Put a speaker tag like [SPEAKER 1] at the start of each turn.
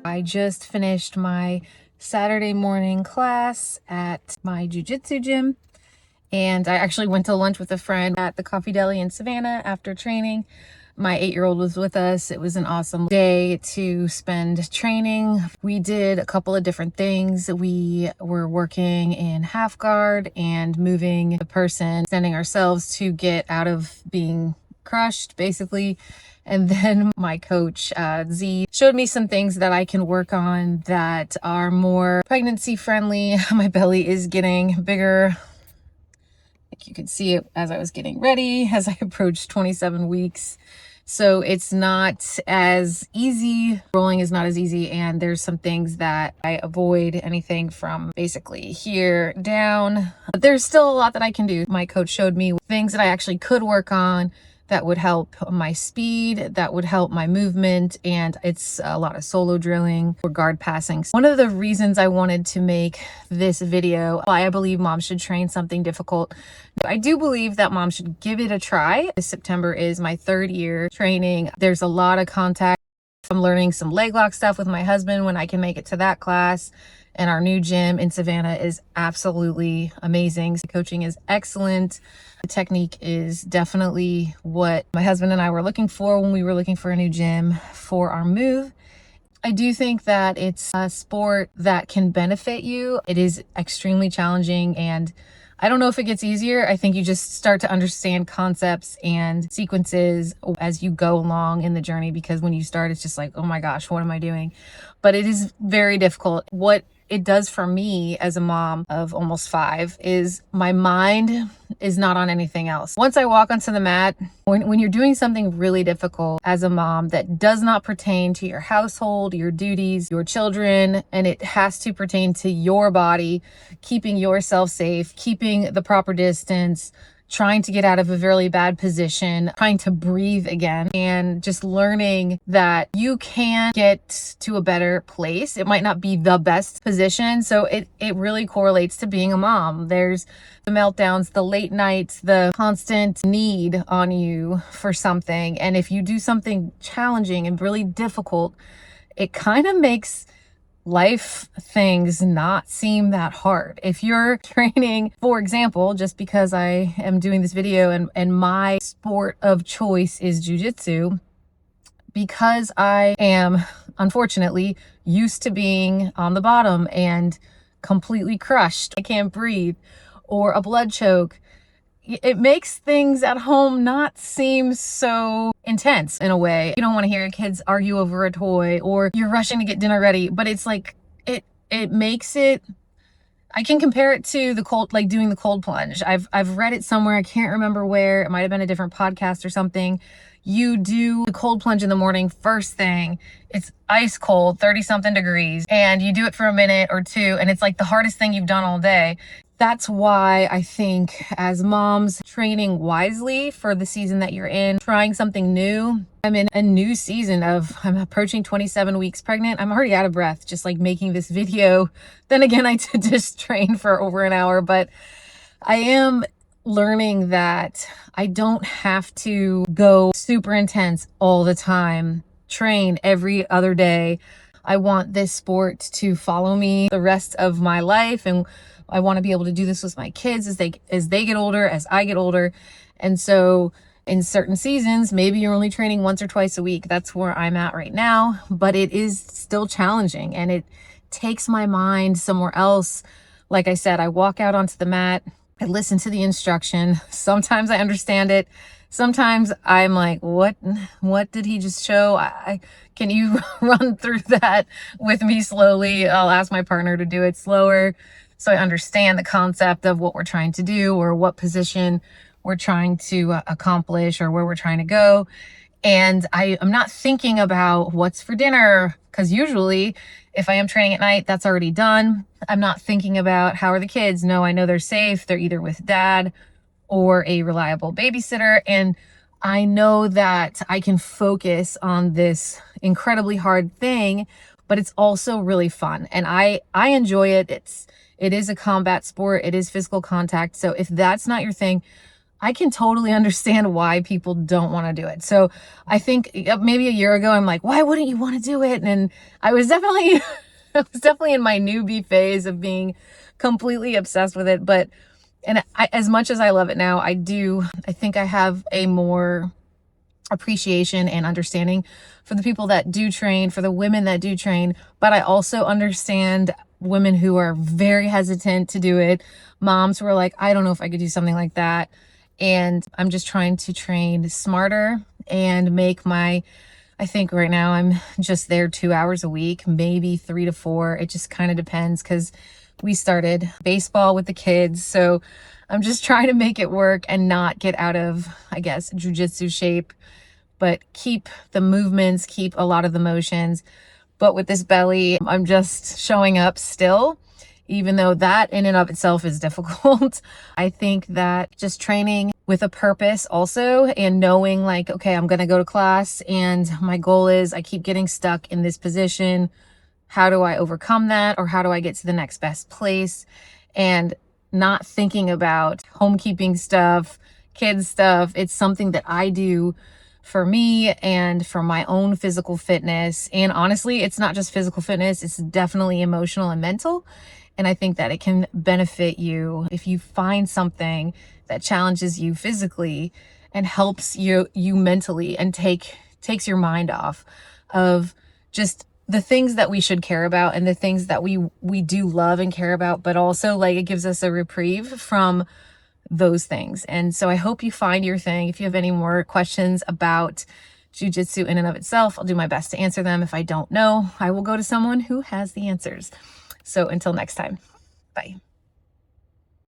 [SPEAKER 1] I just finished my Saturday morning class at my jiu-jitsu gym, and I actually went to lunch with a friend at the Coffee Deli in Savannah after training. My 8-year-old was with us. It was an awesome day to spend training. We did a couple of different things. We were working in half guard and moving the person, extending ourselves to get out of being crushed, basically. And then my coach, Z, showed me some things that I can work on that are more pregnancy friendly. My belly is getting bigger. You could see it as I was getting ready, as I approached 27 weeks. So it's not as easy. Rolling is not as easy. And there's some things that I avoid, anything from basically here down. But there's still a lot that I can do. My coach showed me things that I actually could work on that would help my speed, that would help my movement, and it's a lot of solo drilling or guard passing. One of the reasons I wanted to make this video, why I believe moms should train something difficult. I do believe that moms should give it a try. This September is my 3rd year training. There's a lot of contact. I'm learning some leg lock stuff with my husband when I can make it to that class. And our new gym in Savannah is absolutely amazing. The coaching is excellent. The technique is definitely what my husband and I were looking for when we were looking for a new gym for our move. I do think that it's a sport that can benefit you. It is extremely challenging, and I don't know if it gets easier. I think you just start to understand concepts and sequences as you go along in the journey, because when you start, it's just like, oh my gosh, what am I doing? But it is very difficult. What it does for me as a mom of almost 5 is my mind is not on anything else. Once I walk onto the mat, when you're doing something really difficult as a mom that does not pertain to your household, your duties, your children, and it has to pertain to your body, keeping yourself safe, keeping the proper distance, trying to get out of a really bad position, trying to breathe again, and just learning that you can get to a better place. It might not be the best position. So it really correlates to being a mom. There's the meltdowns, the late nights, the constant need on you for something. And if you do something challenging and really difficult, it kind of makes life things not seem that hard. If you're training, for example, just because I am doing this video and my sport of choice is jiu-jitsu, because I am unfortunately used to being on the bottom and completely crushed, I can't breathe, or a blood choke, it makes things at home not seem so intense in a way. You don't want to hear your kids argue over a toy, or you're rushing to get dinner ready, but it's like, it makes it, I can compare it to the cold, like doing the cold plunge. I've read it somewhere. I can't remember where. It might've been a different podcast or something. You do the cold plunge in the morning, first thing, it's ice cold, 30 something degrees, and you do it for a minute or two, and it's like the hardest thing you've done all day. That's why I think as moms, training wisely for the season that you're in, trying something new. I'm in a new season I'm approaching 27 weeks pregnant. I'm already out of breath just like making this video. Then again, I did just train for over an hour, but I am learning that I don't have to go super intense all the time, train every other day. I want this sport to follow me the rest of my life, and I want to be able to do this with my kids as they get older, as I get older. And so in certain seasons, maybe you're only training once or twice a week. That's where I'm at right now, but it is still challenging and it takes my mind somewhere else. Like I said, I walk out onto the mat, I listen to the instruction. Sometimes I understand it. Sometimes I'm like, what did he just show? Can you run through that with me slowly? I'll ask my partner to do it slower, so I understand the concept of what we're trying to do or what position we're trying to accomplish or where we're trying to go. And I'm not thinking about what's for dinner, because usually if I am training at night, that's already done. I'm not thinking about how are the kids. No, I know they're safe. They're either with dad or a reliable babysitter. And I know that I can focus on this incredibly hard thing, but it's also really fun. And I enjoy it. It is a combat sport. It is physical contact. So if that's not your thing, I can totally understand why people don't want to do it. So I think maybe a year ago, I'm like, why wouldn't you want to do it? And I was definitely, I was definitely in my newbie phase of being completely obsessed with it. But, as much as I love it now, I think I have a more appreciation and understanding for the people that do train, for the women that do train, but I also understand women who are very hesitant to do it, moms who are like, I don't know if I could do something like that. And I'm just trying to train smarter and I think right now I'm just there 2 hours a week, maybe 3 to 4. It just kind of depends because we started baseball with the kids. So I'm just trying to make it work and not get out of, I guess, jujitsu shape, but keep the movements, keep a lot of the motions. But with this belly, I'm just showing up still, even though that in and of itself is difficult. I think that just training with a purpose also, and knowing like, okay, I'm going to go to class and my goal is I keep getting stuck in this position. How do I overcome that? Or how do I get to the next best place? And not thinking about homekeeping stuff, kids stuff. It's something that I do for me and for my own physical fitness. And honestly, it's not just physical fitness, it's definitely emotional and mental. And I think that it can benefit you if you find something that challenges you physically and helps you mentally and takes your mind off of just the things that we should care about and the things that we do love and care about, but also like it gives us a reprieve from those things. And so I hope you find your thing. If you have any more questions about jiu-jitsu in and of itself, I'll do my best to answer them. If I don't know, I will go to someone who has the answers. So until next time, bye.